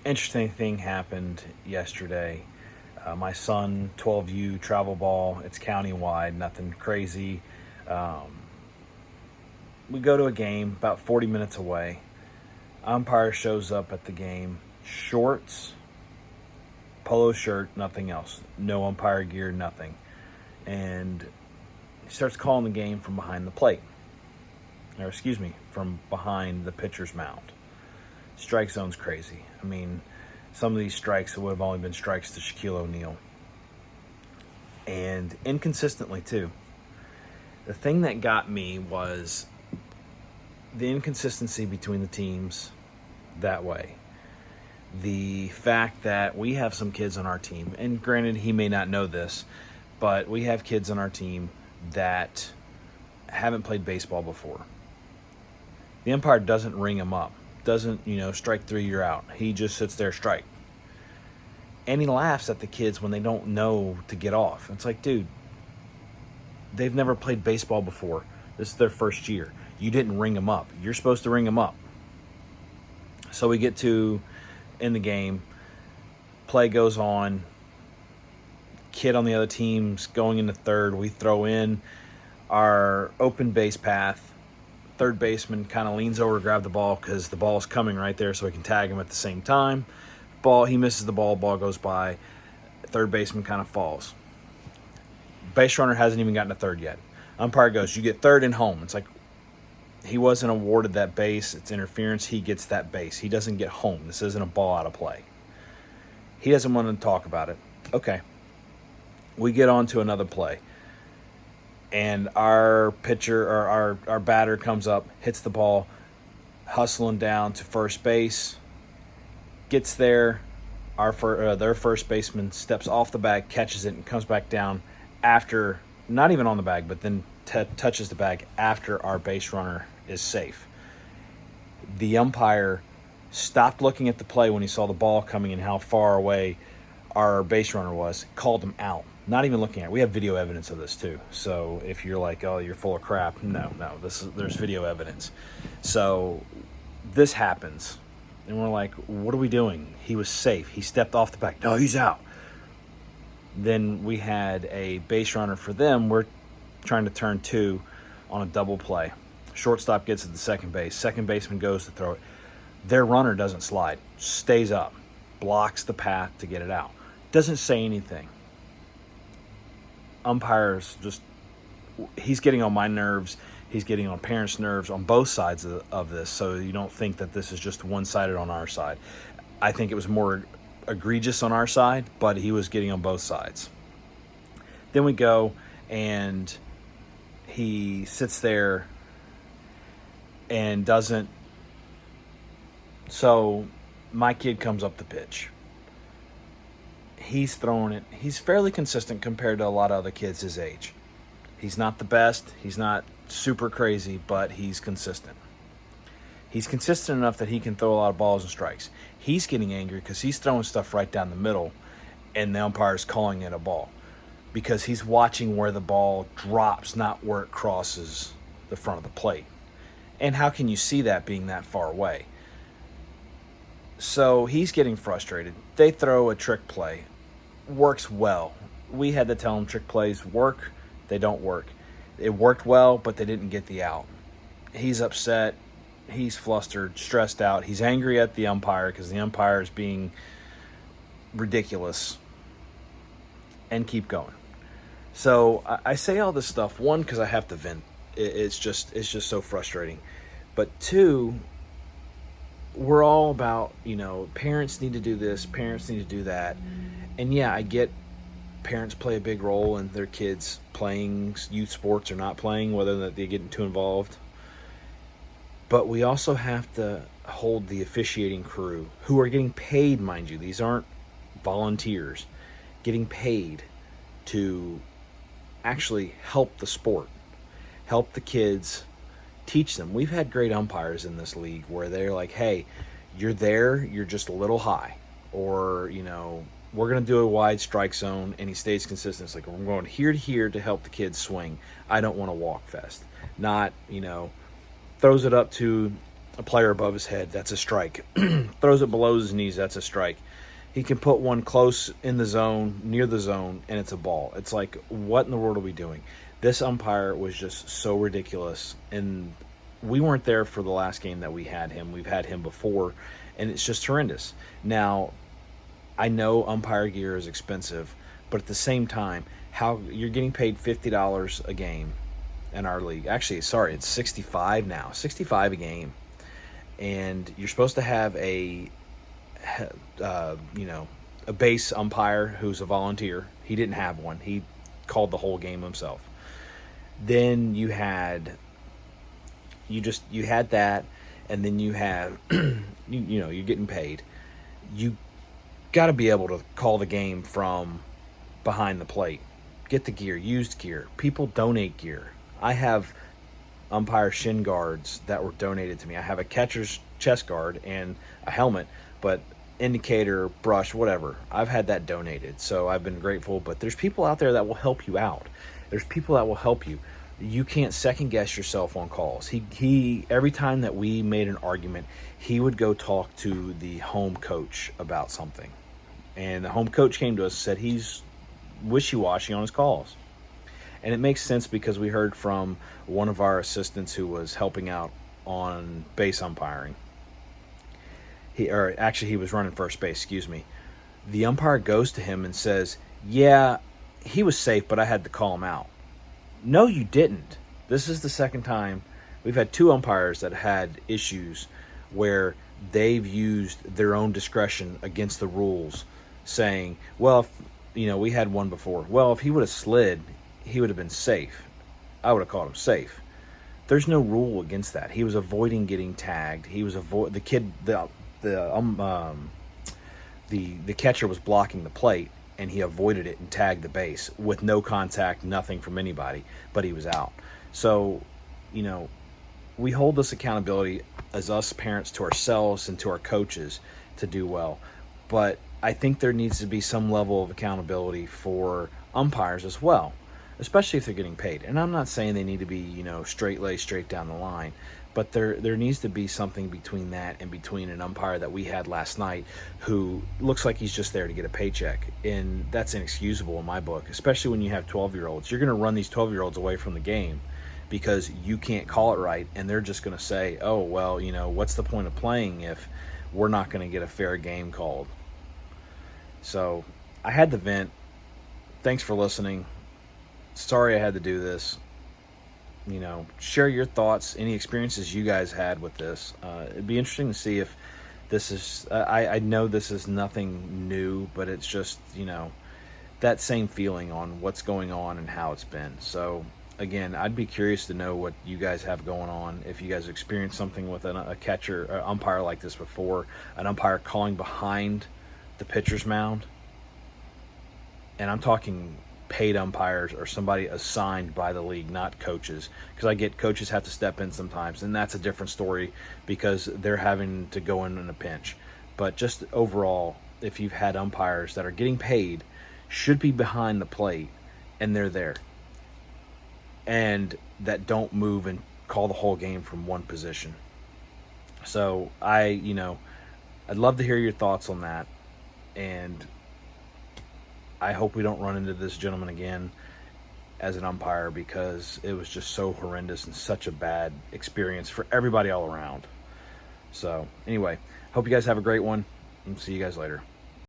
Interesting thing happened yesterday. My son, 12U travel ball. It's countywide, nothing crazy. Um, we go to a game about 40 minutes away. Umpire shows up at the game, shorts, polo shirt, nothing else. No umpire gear, nothing. And he starts calling the game from behind the plate. Or, excuse me, from behind the pitcher's mound. Strike zone's crazy. I mean, some of these strikes would have only been strikes to Shaquille O'Neal. And inconsistently, too. The thing that got me was the inconsistency between the teams that way. The fact that we have some kids on our team, and granted, he may not know this, but we have kids on our team that haven't played baseball before. The umpire doesn't ring them up, doesn't, strike three, you're out. He just sits there, strike. And he laughs at the kids when they don't know to get off. It's like, dude, they've never played baseball before. This is their first year. You didn't ring them up. You're supposed to ring them up. So we get to in the game. Play goes on. Kid on the other team's going into third. We throw in our open base path. Third baseman kind of leans over to grab the ball because the ball's coming right there so he can tag him at the same time. He misses the ball goes by. Third baseman kind of falls. Base runner hasn't even gotten to third yet. Umpire goes, you get third and home. It's like he wasn't awarded that base. It's interference. He gets that base. He doesn't get home. This isn't a ball out of play. He doesn't want to talk about it. Okay. We get on to another play. And our pitcher or our batter comes up, hits the ball, hustling down to first base, gets there. Their first baseman steps off the bag, catches it, and comes back down after, not even on the bag, but then touches the bag after our base runner is safe. The umpire stopped looking at the play when he saw the ball coming and how far away our base runner was, called him out. Not even looking at it. We have video evidence of this too. So if you're like, oh, you're full of crap, no, there's video evidence. So this happens. And we're like, what are we doing? He was safe. He stepped off the back. No, he's out. Then we had a base runner for them. We're trying to turn two on a double play. Shortstop gets at the second base. Second baseman goes to throw it. Their runner doesn't slide. Stays up. Blocks the path to get it out. Doesn't say anything. Umpires he's getting on my nerves. He's getting on parents' nerves on both sides of this. So you don't think that this is just one-sided on our side. I think it was more egregious on our side, but he was getting on both sides. Then we go and he sits there and doesn't. So my kid comes up the pitch. He's throwing it. He's fairly consistent compared to a lot of other kids his age. He's not the best. He's not super crazy, but he's consistent. He's consistent enough that he can throw a lot of balls and strikes. He's getting angry because he's throwing stuff right down the middle, and the umpire's calling it a ball because he's watching where the ball drops, not where it crosses the front of the plate. And how can you see that being that far away? So he's getting frustrated. They throw a trick play. Works well. We had to tell him trick plays work. They don't work. It worked well, but they didn't get the out. He's upset. He's flustered, stressed out. He's angry at the umpire because the umpire is being ridiculous. And keep going. So I say all this stuff, one, because I have to vent. It's just so frustrating. But two, we're all about, parents need to do this, parents need to do that. And yeah, I get parents play a big role in their kids playing youth sports or not playing, whether they get too involved. But we also have to hold the officiating crew, who are getting paid, mind you. These aren't volunteers, getting paid to actually help the sport, help the kids, teach them. We've had great umpires in this league where they're like, hey, you're there, you're just a little high. Or, we're going to do a wide strike zone, and he stays consistent. It's like, we're going here to here to help the kids swing. I don't want to walk fest. Not, throws it up to a player above his head, that's a strike. Throws it below his knees, that's a strike. He can put one close in the zone, near the zone, and it's a ball. It's like, what in the world are we doing? This umpire was just so ridiculous, and we weren't there for the last game that we had him. We've had him before, and it's just horrendous. Now, I know umpire gear is expensive, but at the same time, how you're getting paid $50 a game in our league. Actually, sorry, it's 65 now. 65 a game. And you're supposed to have a a base umpire who's a volunteer. He didn't have one. He called the whole game himself. Then you had that, and then you have you're getting paid. You got to be able to call the game from behind the plate. Get the gear, used gear. People donate gear. I have umpire shin guards that were donated to me. I have a catcher's chest guard and a helmet, but indicator, brush, whatever, I've had that donated, so I've been grateful. But there's people out there that will help you out. There's people that will help you. You can't second guess yourself on calls. He every time that we made an argument, he would go talk to the home coach about something, and the home coach came to us and said he's wishy-washy on his calls. And it makes sense because we heard from one of our assistants who was helping out on base umpiring. He was running first base, excuse me. The umpire goes to him and says, yeah, he was safe, but I had to call him out. No, you didn't. This is the second time. We've had two umpires that had issues where they've used their own discretion against the rules, saying, well, we had one before. Well, if he would have slid, he would have been safe. I would have called him safe. There's no rule against that. He was avoiding getting tagged. He was the catcher was blocking the plate, and he avoided it and tagged the base with no contact, nothing from anybody, but he was out. So, we hold this accountability as us parents to ourselves and to our coaches to do well. But I think there needs to be some level of accountability for umpires as well, especially if they're getting paid. And I'm not saying they need to be, straight down the line, but there needs to be something between that and between an umpire that we had last night who looks like he's just there to get a paycheck. And that's inexcusable in my book, especially when you have 12-year-olds. You're going to run these 12-year-olds away from the game because you can't call it right, and they're just going to say, oh, well, what's the point of playing if we're not going to get a fair game called? So I had to vent. Thanks for listening. Sorry I had to do this. Share your thoughts, any experiences you guys had with this. It'd be interesting to see if this is, I know this is nothing new, but it's just, that same feeling on what's going on and how it's been. So, again, I'd be curious to know what you guys have going on, if you guys experienced something with a catcher, or umpire like this before, an umpire calling behind the pitcher's mound. And I'm talking paid umpires or somebody assigned by the league, not coaches, because I get coaches have to step in sometimes, and that's a different story because they're having to go in a pinch. But just overall, if you've had umpires that are getting paid, should be behind the plate, and they're there, and that don't move and call the whole game from one position. So I'd love to hear your thoughts on that, and I hope we don't run into this gentleman again as an umpire, because it was just so horrendous and such a bad experience for everybody all around. So anyway, hope you guys have a great one, and see you guys later.